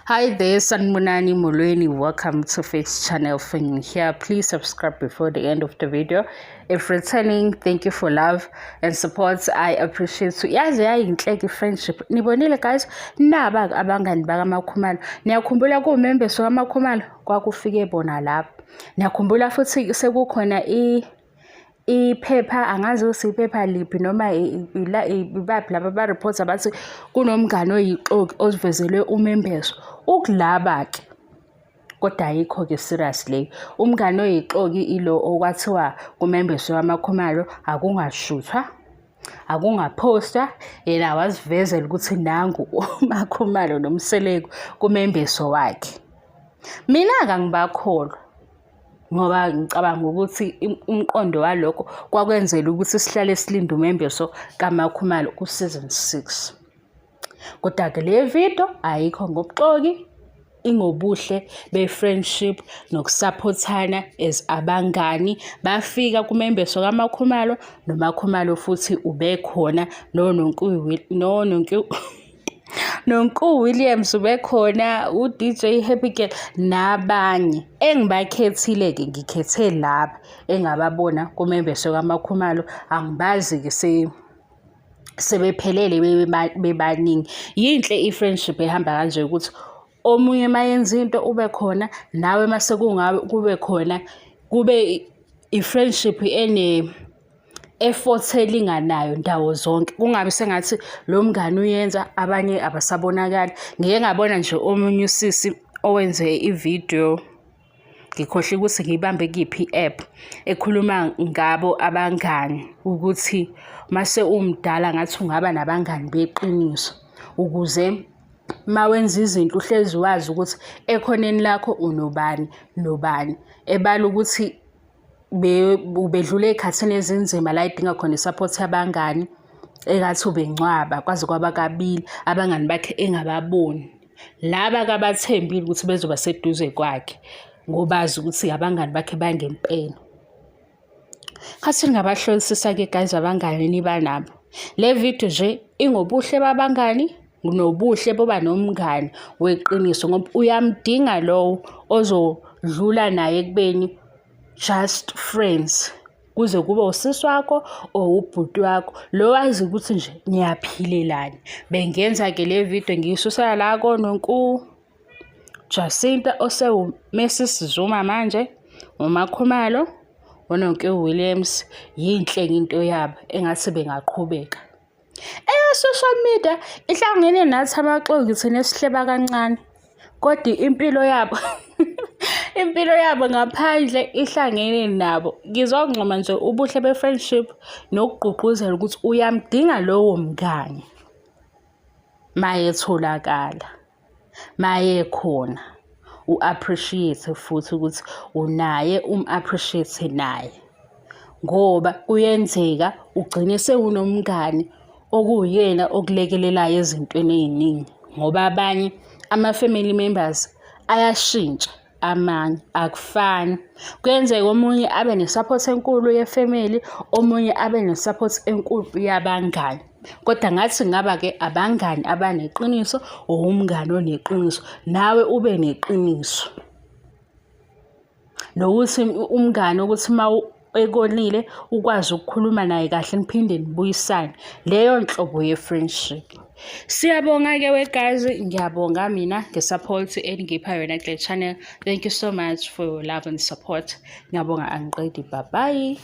Hi there, Sanmunani Mulweni. Welcome to Faith's channel. From here, please subscribe before the end of the video. If returning, thank you for love and support. I appreciate you. Yazi yayinhleki friendship. Nibonile guys, naba abangani bakaMakhumalo. Niyakhumbula kuMembers kaMakhumalo kwakufike bona lapho. Niyakhumbula futhi sekukhona iphepha angazi ukuthi iphepha liphi noma ibaphi laba ba-reports bathi kunomngane oyixoki ozivezelwe uMembers ukulaba ke kodwa ayikho ke serious leyo. Umngane oyixoki ilo okwathiwa kuMembers kaMakhumalo akungashuthwa akungaphostwa yena wazivezela ukuthi nangu uMakhumalo nomseleko kuMembers wakhe. Mina akangibakholwa ngoba ngicabanga ukuthi umqondo walokho kwakwenzela ukuthi sihlale silinda uMembers kaMakhumalo ku season 6. Kodwa ke le video ayikho ngobuxoki, ingobuhle be-friendship nokusupportana as abangani. Bafika kuMembers kaMakhumalo noMakhumalo futhi ubekhona Nonku Williams ubekhona, uDJ Happy Girl nabanye. Engibakhethile ke ngikhethe laba engababona kuMembers kaMakhumalo, angibazi ke sebephelele bebaningi. Yinhle i-friendship ehamba kanje ukuthi omunye mayenza into ube khona nawe mase kungabe kube khona, kube i-friendship effort elinganayo ndawo zonke. Kungabe sengathi lo mngane uyenza abanye abasabonakala. Ngike ngabona nje omunye usisi owenze ivideo, ngikhohle ukuthi ngibambe kiphi app, ekhuluma ngabo abangani ukuthi mase umdala ngathi ungaba nabangani beqiniso ukuze mawenza izinto uhlezi wazi ukuthi ekhoneni lakho unobani nobani. Ebala ukuthi ubedlule ekhathini ezinzima la idinga khona isupport yabangani, engathi ubengcwaba kwaze kwaba kabili abangani bakhe engababoni, laba kabathembile ukuthi bezoba seduze kwakhe ngobazi ukuthi abangani bakhe bangempela. Khathi ngabahlolisisa ke guys abangani niba nabo. Le video nje ingobuhle babangani nobuhle boba nomngani weqiniso ngoba uyamdinga lowo ozodlula naye kubeni just friends, kuze kube usisi wakho or ubhuti wakho lo wazi ukuthi nje niyaphilelana. Bengenza ke le video ngiyisusa la koNonku Jacinta osewu-Mrs Zuma manje, uMakhumalo, uNonku Williams. Yinhle into yabo engathi bengaqhubeka. Social media ihlangene nathi amaxoki thina esihleba kancane, kodwa impilo yabo impilo yabo ngaphandle ihlangene nabo. Ngizongcoma nje ubuhle be-friendship nokugqugquzela ukuthi uyamdinga lowo mngani mayetholakala, mayekhona, u-appreciate futhi ukuthi unaye, appreciate naye, ngoba kuyenzeka ugcine sewunomngani okuyena okulekelelayo ezintweni eziningi ngoba abanye ama-family members ayashintsha, amanye akufani. Kuyenzeka omunye abe ne-support enkulu ye-family, omunye abe ne-support enkulu yabangani. Kodwa ngathi ngaba ke abangani abaneqiniso or umngani oneqiniso, nawe ube neqiniso nokuthi umngani ukuthi ekonile ukwazi ukukhuluma naye kahle niphinde nibuyisane. Leyo nhlobo ye-friendship. Siyabonga ke we guys, ngiyabonga mina ngesupport engipha yona kule channel. Thank you so much for your love and support. Ngiyabonga, angiqedi. Bye bye.